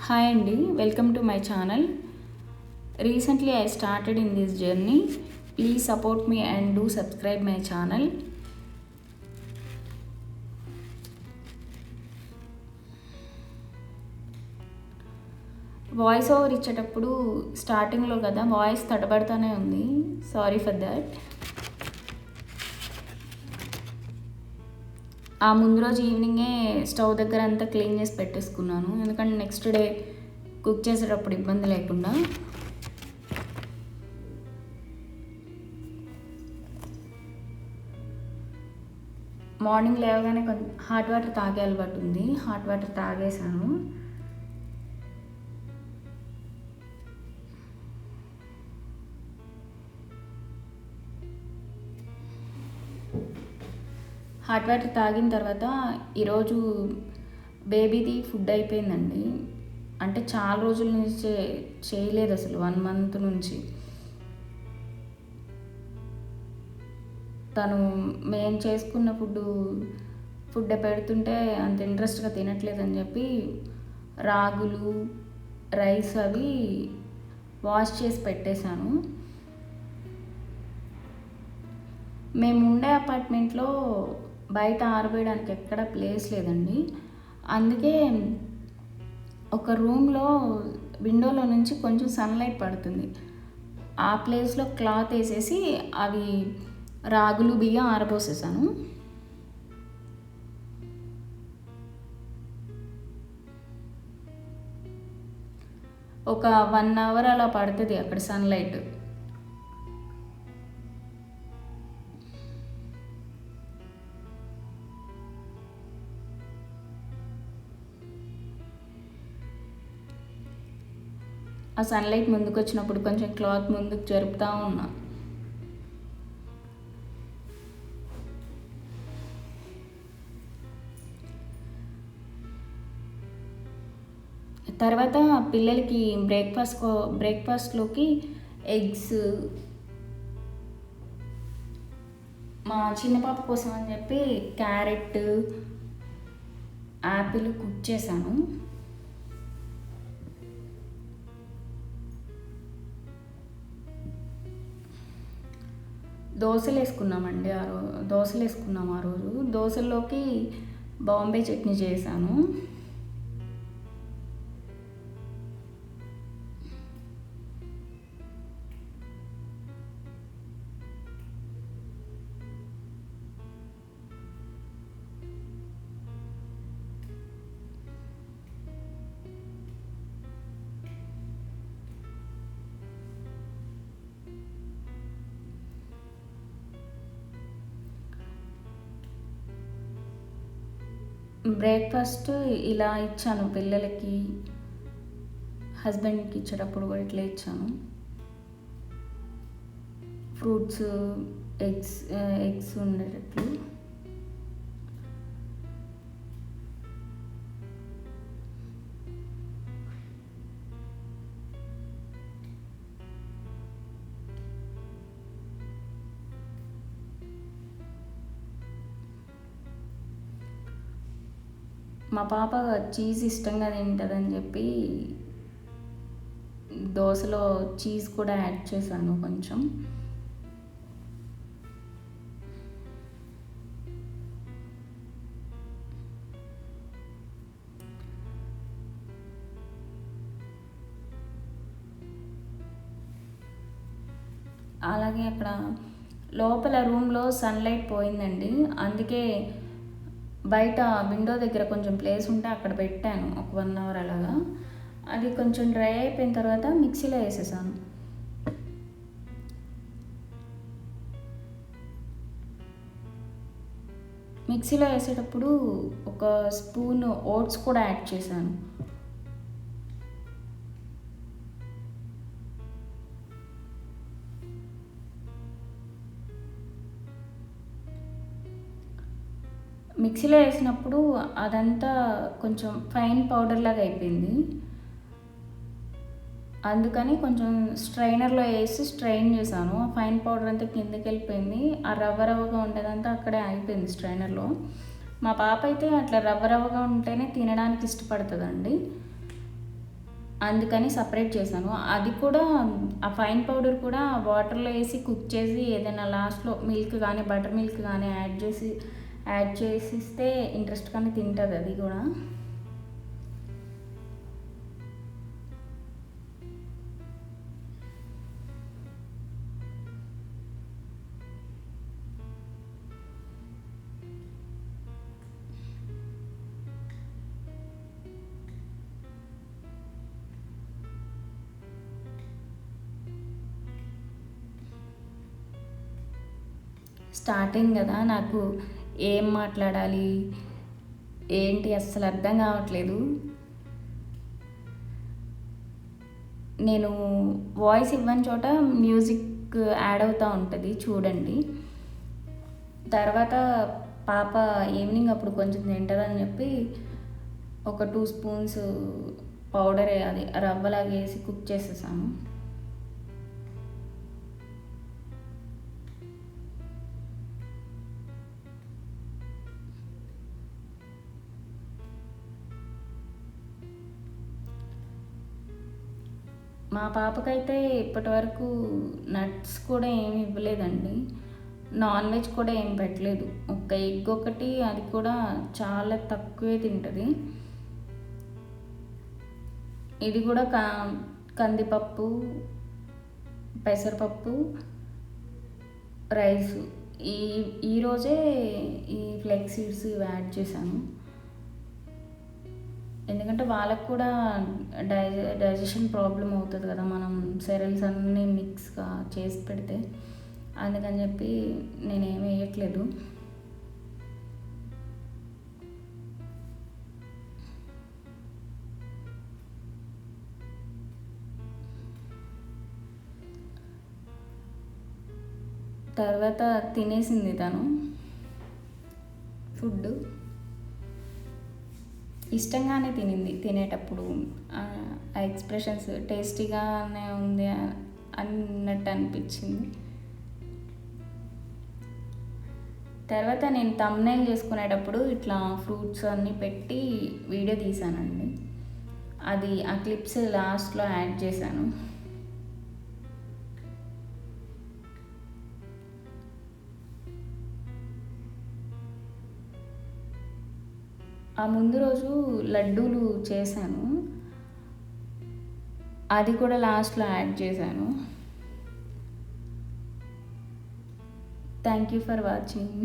Hi Andy, welcome to my channel. Recently I started in this journey. Please support me and do subscribe my channel. Voice over ఇచ్చేటప్పుడు స్టార్టింగ్లో కదా voice తడబడతానే ఉంది. Sorry for that. ఆ ముందు రోజు ఈవినింగే stove దగ్గర అంతా క్లీన్ చేసి పెట్టేసుకున్నాను, ఎందుకంటే నెక్స్ట్ డే కుక్ చేసేటప్పుడు ఇబ్బంది లేకుండా. మార్నింగ్ లేవగానే కొంచెం హాట్ వాటర్ తాగే అలవాటు ఉంది. హాట్ వాటర్ తాగేసాను. హాట్ వాటర్ తాగిన తర్వాత ఈరోజు బేబీది ఫుడ్ అయిపోయిందండి. అంటే చాలా రోజుల నుంచి చేయలేదు, అసలు 1 month నుంచి. తను మేము చేసుకున్న ఫుడ్ పెడుతుంటే అంత ఇంట్రెస్ట్గా తినట్లేదని చెప్పి రాగులు, రైస్ అవి వాష్ చేసి పెట్టేశాను. మేము ఉండే అపార్ట్మెంట్లో బయట ఆరబోయడానికి ఎక్కడ ప్లేస్ లేదండి. అందుకే ఒక రూమ్లో విండోలో నుంచి కొంచెం సన్లైట్ పడుతుంది, ఆ ప్లేస్లో క్లాత్ వేసేసి అవి రాగులు బియ్యం ఆరబోసేసాను. ఒక 1 hour అలా పడుతుంది అక్కడ సన్లైట్. ఆ సన్లైట్ ముందుకు వచ్చినప్పుడు కొంచెం క్లాత్ ముందుకు జరుపుతూ ఉన్నా. తర్వాత పిల్లలకి బ్రేక్ఫాస్ట్లోకి ఎగ్స్, మా చిన్న పాప కోసం అని చెప్పి క్యారెట్, యాపిల్ కుక్ చేశాను. దోశలు వేసుకున్నామండి ఆ రోజు దోశల్లోకి బాంబే చట్నీ చేశాను. బ్రేక్ఫాస్ట్ ఇలా ఇచ్చాను పిల్లలకి, హస్బెండ్కి ఇచ్చేటప్పుడు కూడా ఇట్లా ఇచ్చాను. ఫ్రూట్స్, ఎగ్స్ ఉండేటట్లు. మా పాప చీజ్ ఇష్టంగా తింటుందని చెప్పి దోశలో చీజ్ కూడా యాడ్ చేశాను కొంచెం. అలాగే అక్కడ లోపల రూమ్లో సన్లైట్ పోయిందండి, అందుకే బయట విండో దగ్గర కొంచెం ప్లేస్ ఉంటే అక్కడ పెట్టాను ఒక 1 hour అలాగా. అది కొంచెం డ్రై అయిపోయిన తర్వాత మిక్సీలో వేసేసాను. మిక్సీలో వేసేటప్పుడు ఒక స్పూన్ ఓట్స్ కూడా యాడ్ చేశాను. మిక్సీలో వేసినప్పుడు అదంతా కొంచెం ఫైన్ పౌడర్ లాగా అయిపోయింది, అందుకని కొంచెం స్ట్రైనర్లో వేసి స్ట్రైన్ చేశాను. ఆ ఫైన్ పౌడర్ అంతా కిందకి వెళ్ళిపోయింది, ఆ రవ్వగా ఉండేదంతా అక్కడే అయిపోయింది స్ట్రైనర్లో. మా పాప అయితే అట్లా రవ్వగా ఉంటేనే తినడానికి ఇష్టపడుతుందండి. అందుకని సపరేట్ చేశాను. అది కూడా ఆ ఫైన్ పౌడర్ కూడా వాటర్‌లో ఏసి కుక్ చేసి ఏదైనా లాస్ట్‌లో మిల్క్ గానీ, బటర్ మిల్క్ గానీ యాడ్ చేసిస్తే ఇంట్రెస్ట్‌గానే తింటది అది గూడా. స్టార్టింగ్ గదా! నాకు ఏం మాట్లాడాలి? ఏంటి అస్సలు అర్థం గావట్లేదు. నేను వాయిస్ ఇవ్వని చోట మ్యూజిక్ యాడ్ అవుతా ఉంటది చూడండి. తర్వాత పాప ఈవినింగ్ అప్పుడు కొంచెం తింటదని చెప్పి ఒక 2 స్పూన్స్ పౌడర్ అది రవ్వలాగా వేసి కుక్ చేసేసాను. మా పాపకైతే ఇప్పటివరకు నట్స్ కూడా ఏమి ఇవ్వలేదండి. నాన్ వెజ్ కూడా ఏం పెట్టలేదు. ఒక ఎగ్ ఒకటి, అది కూడా చాలా తక్కువే తింటది. ఇది కూడా కందిపప్పు, పెసరపప్పు, రైసు ఈ ఈరోజే ఈ ఫ్లెక్స్ సీడ్స్ ఇవి యాడ్ చేశాను. ఎందుకంటే వాళ్ళకు కూడా డైజెషన్ ప్రాబ్లం అవుతుంది కదా, మనం సెరల్స్ అన్నీ మిక్స్గా చేసి పెడితే. అందుకని చెప్పి నేనేం వేయట్లేదు. తర్వాత తినేసింది తను ఫుడ్. ఇష్టంగానే తినింది. తినేటప్పుడు ఆ ఎక్స్ప్రెషన్స్ టేస్టీగానే ఉంది అన్నట్టు అనిపించింది. తర్వాత నేను థంబ్నెయిల్ చేసుకునేటప్పుడు ఇట్లా ఫ్రూట్స్ అన్నీ పెట్టి వీడియో తీసానండి. అది ఆ క్లిప్స్ లాస్ట్లో యాడ్ చేశాను. ఆ ముందు రోజు లడ్డూలు చేశాను, అది కూడా లాస్ట్లో యాడ్ చేశాను. Thank you for watching.